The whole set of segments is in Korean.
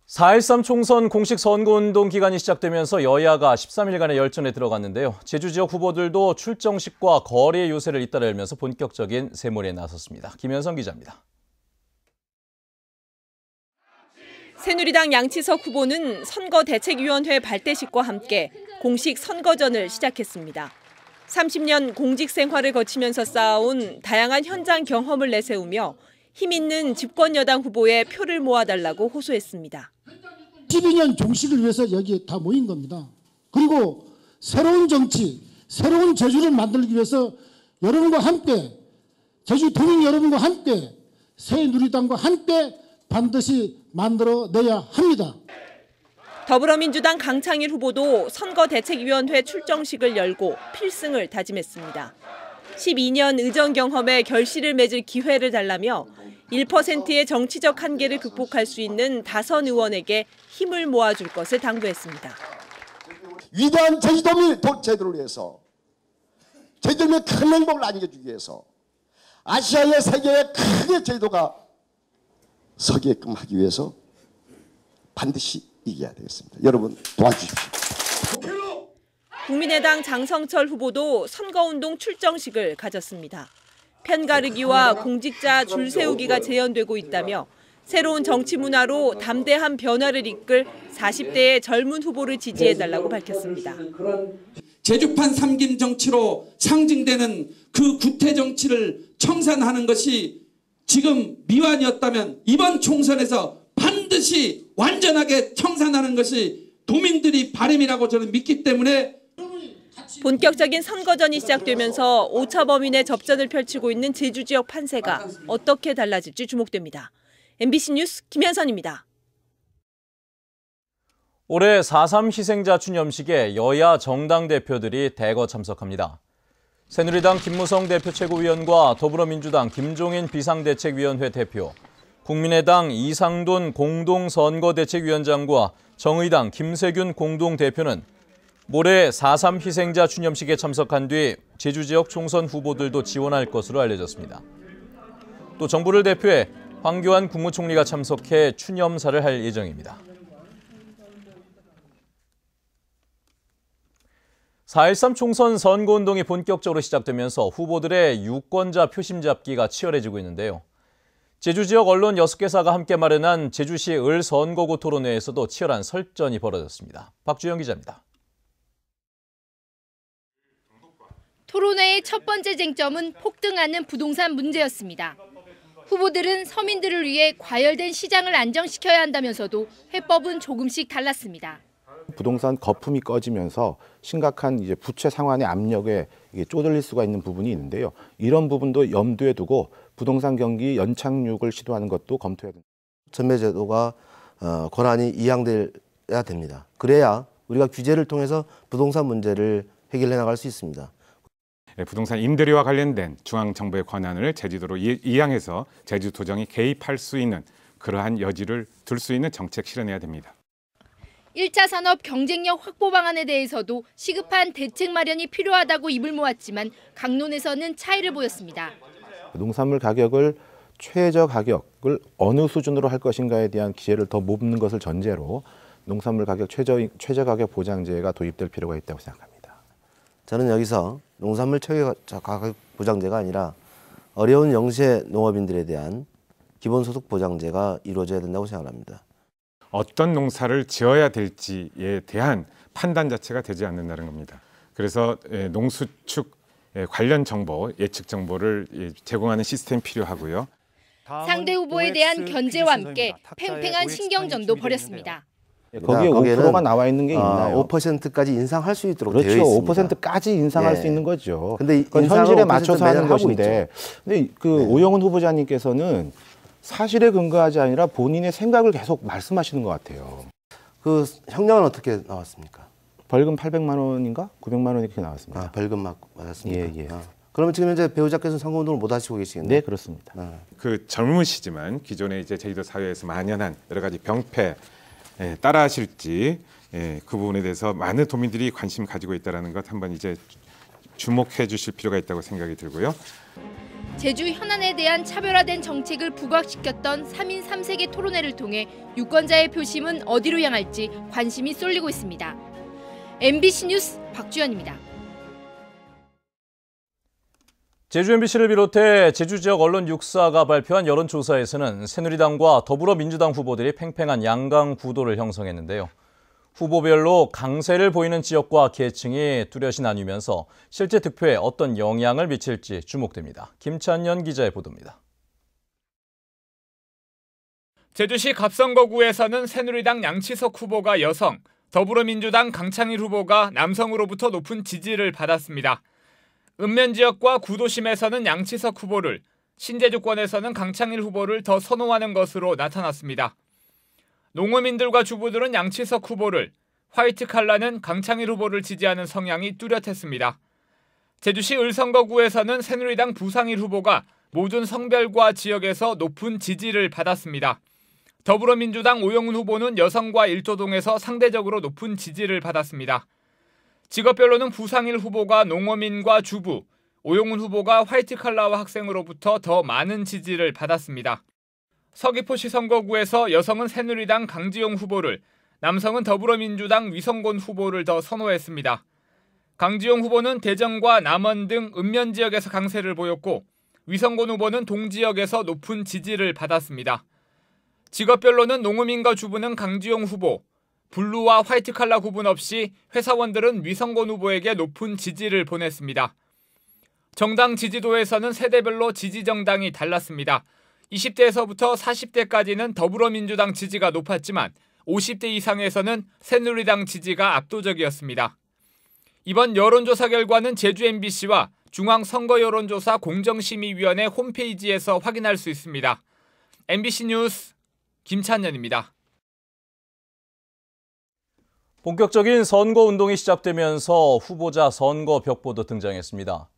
4.13 총선 공식 선거운동 기간이 시작되면서 여야가 13일간의 열전에 들어갔는데요. 제주 지역 후보들도 출정식과 거리의 요새를 잇따라 열면서 본격적인 세몰이에 나섰습니다. 김현성 기자입니다. 새누리당 양치석 후보는 선거대책위원회 발대식과 함께 공식 선거전을 시작했습니다. 30년 공직 생활을 거치면서 쌓아온 다양한 현장 경험을 내세우며 힘 있는 집권여당 후보에 표를 모아달라고 호소했습니다. 12년 종식을 위해서 여기에 다 모인 겁니다. 그리고 새로운 정치, 새로운 제주를 만들기 위해서 여러분과 함께, 제주 도민 여러분과 함께, 새누리당과 함께 반드시 만들어내야 합니다. 더불어민주당 강창일 후보도 선거대책위원회 출정식을 열고 필승을 다짐했습니다. 12년 의정 경험에 결실을 맺을 기회를 달라며 1%의 정치적 한계를 극복할 수 있는 다선 의원에게 힘을 모아줄 것을 당부했습니다. 위대한 제주도민의 제도를 위해서, 제주도민의 큰 행복을 안겨주기 위해서 아시아의 세계에 크게 제주도가 서게끔 하기 위해서 반드시 이겨야 되겠습니다. 여러분 도와주십시오. 국민의당 장성철 후보도 선거운동 출정식을 가졌습니다. 편가르기와 공직자 줄 세우기가 재현되고 있다며 새로운 정치 문화로 담대한 변화를 이끌 40대의 젊은 후보를 지지해달라고 밝혔습니다. 제주판 삼김 정치로 상징되는 그 구태 정치를 청산하는 것이 지금 미완이었다면 이번 총선에서 반드시 완전하게 청산하는 것이 도민들이 바람이라고 저는 믿기 때문에 본격적인 선거전이 시작되면서 오차범위 내 접전을 펼치고 있는 제주 지역 판세가 어떻게 달라질지 주목됩니다. MBC 뉴스 김현선입니다. 올해 4.3 희생자 추념식에 여야 정당 대표들이 대거 참석합니다. 새누리당 김무성 대표 최고위원과 더불어민주당 김종인 비상대책위원회 대표, 국민의당 이상돈 공동선거대책위원장과 정의당 김세균 공동대표는 모레 4.3 희생자 추념식에 참석한 뒤 제주 지역 총선 후보들도 지원할 것으로 알려졌습니다. 또 정부를 대표해 황교안 국무총리가 참석해 추념사를 할 예정입니다. 4.13 총선 선거운동이 본격적으로 시작되면서 후보들의 유권자 표심 잡기가 치열해지고 있는데요. 제주 지역 언론 6개사가 함께 마련한 제주시 을 선거구 토론회에서도 치열한 설전이 벌어졌습니다. 박주영 기자입니다. 토론회의 첫 번째 쟁점은 폭등하는 부동산 문제였습니다. 후보들은 서민들을 위해 과열된 시장을 안정시켜야 한다면서도 해법은 조금씩 달랐습니다. 부동산 거품이 꺼지면서 심각한 부채 상환의 압력에 쪼들릴 수가 있는 부분이 있는데요. 이런 부분도 염두에 두고 부동산 경기 연착륙을 시도하는 것도 검토해야 됩니다. 전매제도가 권한이 이양돼야 됩니다. 그래야 우리가 규제를 통해서 부동산 문제를 해결해 나갈 수 있습니다. 부동산 임대료와 관련된 중앙정부의 권한을 제주도로 이양해서 제주도정이 개입할 수 있는 그러한 여지를 둘 수 있는 정책 실현해야 됩니다. 1차 산업 경쟁력 확보 방안에 대해서도 시급한 대책 마련이 필요하다고 입을 모았지만 강론에서는 차이를 보였습니다. 농산물 가격을 최저 가격을 어느 수준으로 할 것인가에 대한 기회를 더 묻는 것을 전제로 농산물 가격 최저 가격 보장제가 도입될 필요가 있다고 생각합니다. 저는 여기서 농산물 최저 가격 보장제가 아니라 어려운 영세 농업인들에 대한 기본소득 보장제가 이루어져야 된다고 생각합니다. 어떤 농사를 지어야 될지에 대한 판단 자체가 되지 않는다는 겁니다. 그래서 농수축 관련 정보, 예측 정보를 제공하는 시스템이 필요하고요. 상대 후보에 대한 견제와 함께 팽팽한 신경전도 벌였습니다. 거기에 5%가 나와 있는 게 있나요? 5%까지 인상할 수 있도록 그렇죠. 되어 있습니다. 5%까지 인상할 수 있는 거죠. 근데 그건 현실에 맞춰서 하는 것인데, 근데 오영훈 후보자님께서는 사실에 근거하지 아니라 본인의 생각을 계속 말씀하시는 것 같아요. 그 형량은 어떻게 나왔습니까? 벌금 800만 원인가? 900만 원 이렇게 나왔습니다. 벌금 맞았습니까? 예. 그러면 지금 현재 배우자께서는 선거운동을 못 하시고 계시겠네요? 네, 그렇습니다. 그 젊으시지만 기존에 제주도 사회에서 만연한 여러 가지 병폐 따라하실지 그 부분에 대해서 많은 도민들이 관심 가지고 있다는 것 한번 주목해 주실 필요가 있다고 생각이 들고요. 제주 현안에 대한 차별화된 정책을 부각시켰던 3인 3색의 토론회를 통해 유권자의 표심은 어디로 향할지 관심이 쏠리고 있습니다. MBC 뉴스 박주연입니다. 제주 MBC를 비롯해 제주 지역 언론 6사가 발표한 여론조사에서는 새누리당과 더불어민주당 후보들이 팽팽한 양강 구도를 형성했는데요. 후보별로 강세를 보이는 지역과 계층이 뚜렷이 나뉘면서 실제 득표에 어떤 영향을 미칠지 주목됩니다. 김찬년 기자의 보도입니다. 제주시 갑선거구에서는 새누리당 양치석 후보가 여성, 더불어민주당 강창일 후보가 남성으로부터 높은 지지를 받았습니다. 읍면 지역과 구도심에서는 양치석 후보를, 신제주권에서는 강창일 후보를 더 선호하는 것으로 나타났습니다. 농어민들과 주부들은 양치석 후보를, 화이트 칼라는 강창일 후보를 지지하는 성향이 뚜렷했습니다. 제주시 을선거구에서는 새누리당 부상일 후보가 모든 성별과 지역에서 높은 지지를 받았습니다. 더불어민주당 오영훈 후보는 여성과 일조동에서 상대적으로 높은 지지를 받았습니다. 직업별로는 부상일 후보가 농어민과 주부, 오영훈 후보가 화이트 칼라와 학생으로부터 더 많은 지지를 받았습니다. 서귀포시 선거구에서 여성은 새누리당 강지용 후보를, 남성은 더불어민주당 위성곤 후보를 더 선호했습니다. 강지용 후보는 대전과 남원 등 읍면 지역에서 강세를 보였고 위성곤 후보는 동지역에서 높은 지지를 받았습니다. 직업별로는 농어민과 주부는 강지용 후보, 블루와 화이트 칼라 구분 없이 회사원들은 위성곤 후보에게 높은 지지를 보냈습니다. 정당 지지도에서는 세대별로 지지 정당이 달랐습니다. 20대에서부터 40대까지는 더불어민주당 지지가 높았지만 50대 이상에서는 새누리당 지지가 압도적이었습니다. 이번 여론조사 결과는 제주 MBC와 중앙선거여론조사 공정심의위원회 홈페이지에서 확인할 수 있습니다. MBC 뉴스 김찬년입니다. 본격적인 선거운동이 시작되면서 후보자 선거 벽보도 등장했습니다.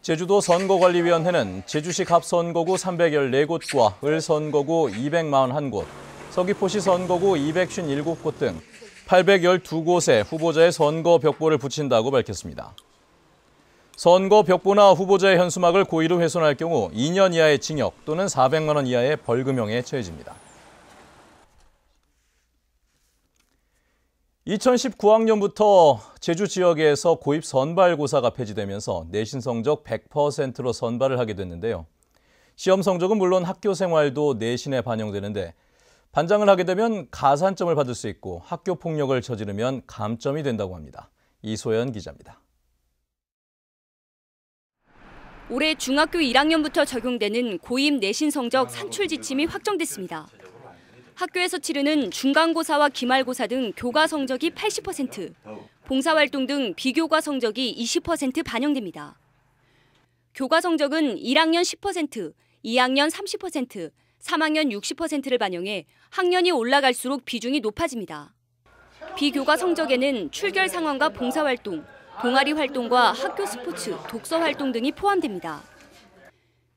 제주도 선거관리위원회는 제주시 갑선거구 314곳과 을선거구 241곳, 서귀포시 선거구 257곳 등 812곳에 후보자의 선거 벽보를 붙인다고 밝혔습니다. 선거 벽보나 후보자의 현수막을 고의로 훼손할 경우 2년 이하의 징역 또는 400만 원 이하의 벌금형에 처해집니다. 2019학년부터 제주 지역에서 고입 선발고사가 폐지되면서 내신 성적 100%로 선발을 하게 됐는데요. 시험 성적은 물론 학교 생활도 내신에 반영되는데 반장을 하게 되면 가산점을 받을 수 있고 학교 폭력을 저지르면 감점이 된다고 합니다. 이소연 기자입니다. 올해 중학교 1학년부터 적용되는 고입 내신 성적 산출 지침이 확정됐습니다. 학교에서 치르는 중간고사와 기말고사 등 교과 성적이 80%, 봉사활동 등 비교과 성적이 20% 반영됩니다. 교과 성적은 1학년 10%, 2학년 30%, 3학년 60%를 반영해 학년이 올라갈수록 비중이 높아집니다. 비교과 성적에는 출결 상황과 봉사활동, 동아리 활동과 학교 스포츠, 독서 활동 등이 포함됩니다.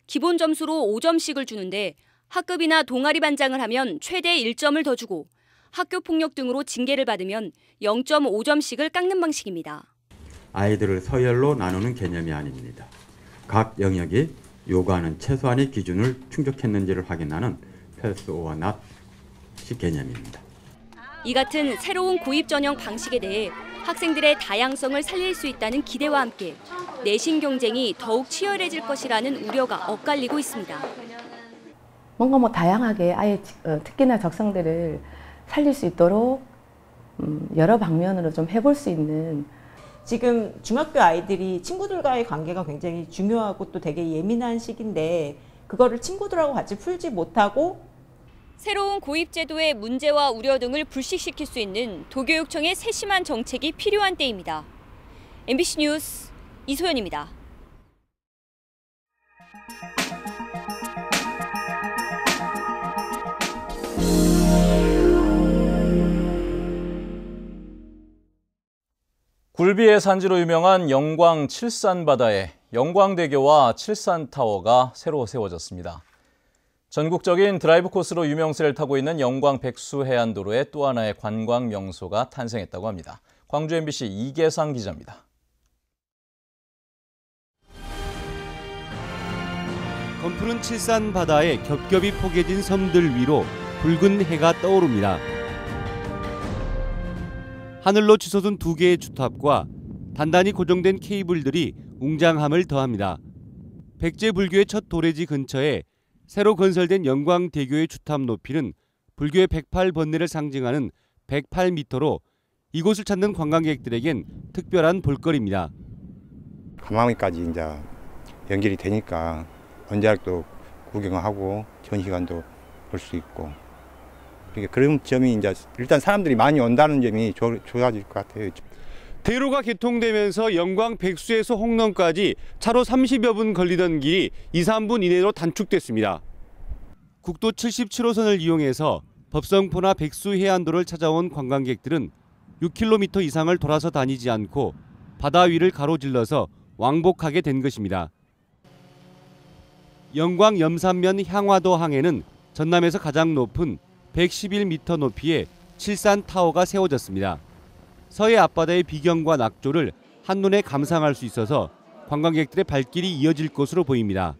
기본 점수로 5점씩을 주는데 학급이나 동아리 반장을 하면 최대 1점을 더 주고 학교 폭력 등으로 징계를 받으면 0.5점씩을 깎는 방식입니다. 아이들을 서열로 나누는 개념이 아닙니다. 각 영역이 요구하는 최소한의 기준을 충족했는지를 확인하는 패스 오어 낫이 개념입니다. 이 같은 새로운 고입 전형 방식에 대해 학생들의 다양성을 살릴 수 있다는 기대와 함께 내신 경쟁이 더욱 치열해질 것이라는 우려가 엇갈리고 있습니다. 뭔가 다양하게 아예 특기나 적성들을 살릴 수 있도록 여러 방면으로 좀 해볼 수 있는. 지금 중학교 아이들이 친구들과의 관계가 굉장히 중요하고 또 되게 예민한 시기인데 그거를 친구들하고 같이 풀지 못하고 새로운 고입 제도의 문제와 우려 등을 불식시킬 수 있는 도교육청의 세심한 정책이 필요한 때입니다. MBC 뉴스 이소연입니다. 굴비의 산지로 유명한 영광 칠산바다에 영광대교와 칠산타워가 새로 세워졌습니다. 전국적인 드라이브 코스로 유명세를 타고 있는 영광 백수해안도로에 또 하나의 관광 명소가 탄생했다고 합니다. 광주 MBC 이계상 기자입니다. 검푸른 칠산 바다에 겹겹이 포개진 섬들 위로 붉은 해가 떠오릅니다. 하늘로 치솟은 두 개의 주탑과 단단히 고정된 케이블들이 웅장함을 더합니다. 백제불교의 첫 도래지 근처에 새로 건설된 영광대교의 주탑 높이는 불교의 108번뇌를 상징하는 108m로 이곳을 찾는 관광객들에겐 특별한 볼거리입니다. 가마위까지 이제 연결이 되니까 언제 또 구경하고 전시관도 볼 수 있고, 그러니까 그런 점이 이제 일단 사람들이 많이 온다는 점이 좋아질 것 같아요. 대로가 개통되면서 영광 백수에서 홍릉까지 차로 30여 분 걸리던 길이 2, 3분 이내로 단축됐습니다. 국도 77호선을 이용해서 법성포나 백수 해안도를 찾아온 관광객들은 6km 이상을 돌아서 다니지 않고 바다 위를 가로질러서 왕복하게 된 것입니다. 영광 염산면 향화도 항에는 전남에서 가장 높은 111m 높이의 칠산타워가 세워졌습니다. 서해 앞바다의 비경과 낙조를 한눈에 감상할 수 있어서 관광객들의 발길이 이어질 것으로 보입니다.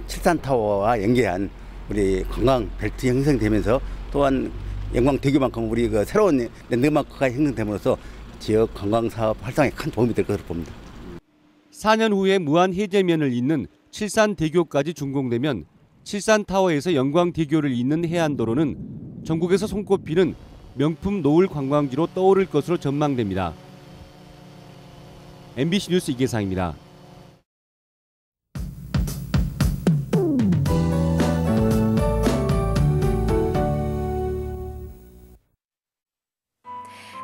칠산타워와 연계한 우리 관광 벨트 형성되면서 또한 영광대교만큼 우리 그 새로운 랜드마크가 형성됨으로써 지역 관광 사업 활성화에 큰 도움이 될 것으로 봅니다. 4년 후에 무한 해제면을 잇는 칠산대교까지 준공되면 칠산타워에서 영광대교를 잇는 해안도로는 전국에서 손꼽히는 명품 노을 관광지로 떠오를 것으로 전망됩니다. MBC 뉴스 이계상입니다.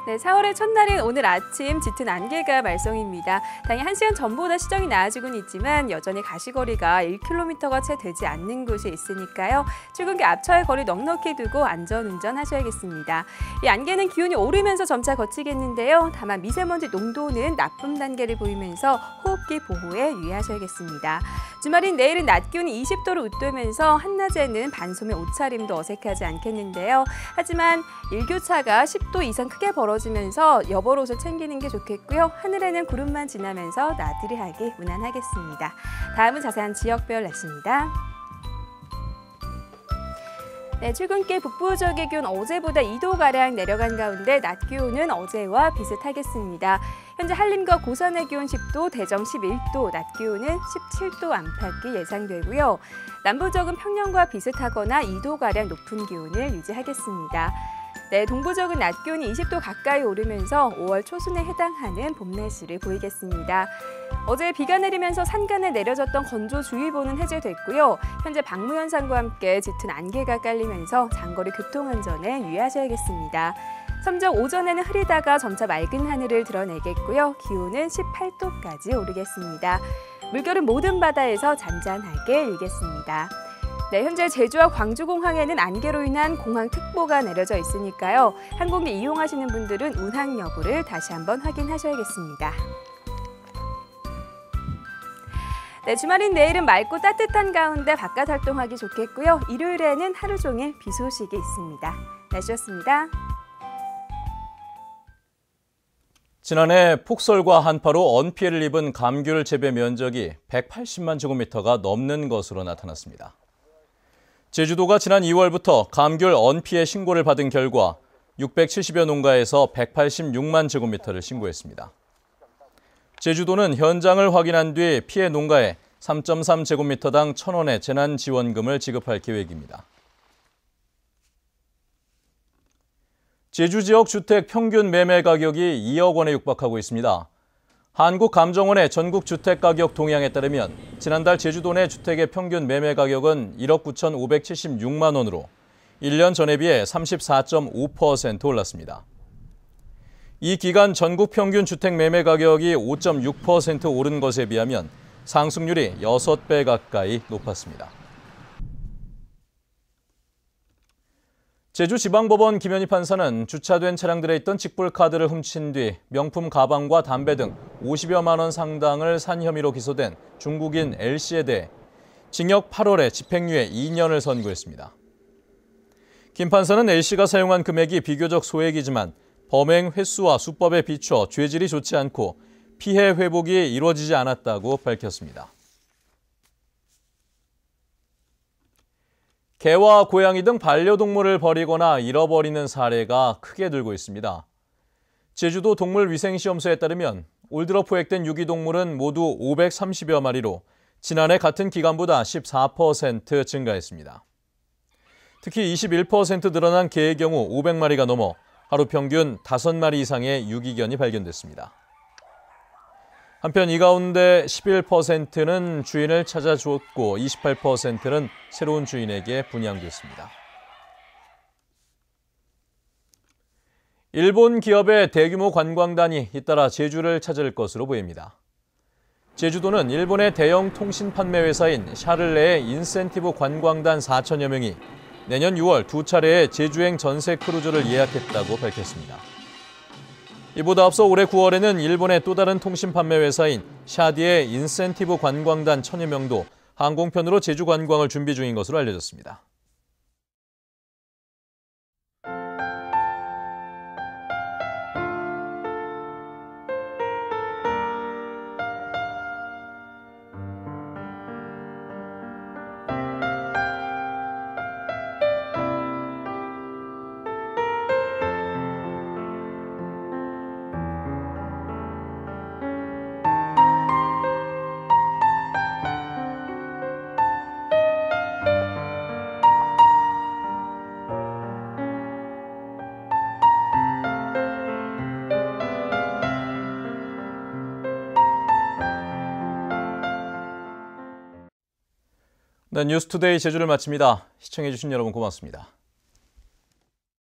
네, 4월의 첫날인 오늘 아침 짙은 안개가 말썽입니다. 당연히 1시간 전보다 시정이 나아지고는 있지만 여전히 가시거리가 1km가 채 되지 않는 곳이 있으니까요. 출근길 앞차의 거리 넉넉히 두고 안전운전 하셔야겠습니다. 이 안개는 기온이 오르면서 점차 걷히겠는데요. 다만 미세먼지 농도는 나쁨 단계를 보이면서 호흡기 보호에 유의하셔야겠습니다. 주말인 내일은 낮 기온이 20도를 웃돌면서 한낮에는 반소매 옷차림도 어색하지 않겠는데요. 하지만 일교차가 10도 이상 크게 벌어지면서 여벌옷을 챙기는 게 좋겠고요. 하늘에는 구름만 지나면서 나들이하기 무난하겠습니다. 다음은 자세한 지역별 날씨입니다. 네, 출근길 북부 지역의 기온 어제보다 2도가량 내려간 가운데 낮 기온은 어제와 비슷하겠습니다. 현재 한림과 고산의 기온 10도, 대전 11도, 낮 기온은 17도 안팎이 예상되고요. 남부 지역은 평년과 비슷하거나 2도가량 높은 기온을 유지하겠습니다. 네, 동부 지역은 낮 기온이 20도 가까이 오르면서 5월 초순에 해당하는 봄 날씨를 보이겠습니다. 어제 비가 내리면서 산간에 내려졌던 건조주의보는 해제됐고요. 현재 방무 현상과 함께 짙은 안개가 깔리면서 장거리 교통안전에 유의하셔야겠습니다. 섬적 오전에는 흐리다가 점차 맑은 하늘을 드러내겠고요. 기온은 18도까지 오르겠습니다. 물결은 모든 바다에서 잔잔하게 일겠습니다. 네, 현재 제주와 광주공항에는 안개로 인한 공항특보가 내려져 있으니까요. 항공기 이용하시는 분들은 운항 여부를 다시 한번 확인하셔야겠습니다. 네, 주말인 내일은 맑고 따뜻한 가운데 바깥 활동하기 좋겠고요. 일요일에는 하루 종일 비 소식이 있습니다. 날씨였습니다. 지난해 폭설과 한파로 언피해를 입은 감귤 재배 면적이 180만 제곱미터가 넘는 것으로 나타났습니다. 제주도가 지난 2월부터 감귤 언피해 신고를 받은 결과 670여 농가에서 186만 제곱미터를 신고했습니다. 제주도는 현장을 확인한 뒤 피해 농가에 3.3제곱미터당 1,000원의 재난지원금을 지급할 계획입니다. 제주 지역 주택 평균 매매 가격이 2억 원에 육박하고 있습니다. 한국감정원의 전국주택가격 동향에 따르면 지난달 제주도 내 주택의 평균 매매 가격은 1억 9,576만 원으로 1년 전에 비해 34.5% 올랐습니다. 이 기간 전국 평균 주택 매매 가격이 5.6% 오른 것에 비하면 상승률이 6배 가까이 높았습니다. 제주지방법원 김현희 판사는 주차된 차량들에 있던 직불카드를 훔친 뒤 명품 가방과 담배 등 50여만 원 상당을 산 혐의로 기소된 중국인 L씨에 대해 징역 8월에 집행유예 2년을 선고했습니다. 김 판사는 L씨가 사용한 금액이 비교적 소액이지만 범행 횟수와 수법에 비춰 죄질이 좋지 않고 피해 회복이 이루어지지 않았다고 밝혔습니다. 개와 고양이 등 반려동물을 버리거나 잃어버리는 사례가 크게 늘고 있습니다. 제주도 동물위생시험소에 따르면 올 들어 포획된 유기동물은 모두 530여 마리로 지난해 같은 기간보다 14% 증가했습니다. 특히 21% 늘어난 개의 경우 500마리가 넘어 하루 평균 5마리 이상의 유기견이 발견됐습니다. 한편 이 가운데 11%는 주인을 찾아주었고 28%는 새로운 주인에게 분양됐습니다. 일본 기업의 대규모 관광단이 잇따라 제주를 찾을 것으로 보입니다. 제주도는 일본의 대형 통신 판매 회사인 샤를레의 인센티브 관광단 4천여 명이 내년 6월 2차례의 제주행 전세 크루즈를 예약했다고 밝혔습니다. 이보다 앞서 올해 9월에는 일본의 또 다른 통신 판매 회사인 샤디의 인센티브 관광단 1,000여 명도 항공편으로 제주 관광을 준비 중인 것으로 알려졌습니다. 네, 뉴스투데이 제주를 마칩니다. 시청해주신 여러분 고맙습니다.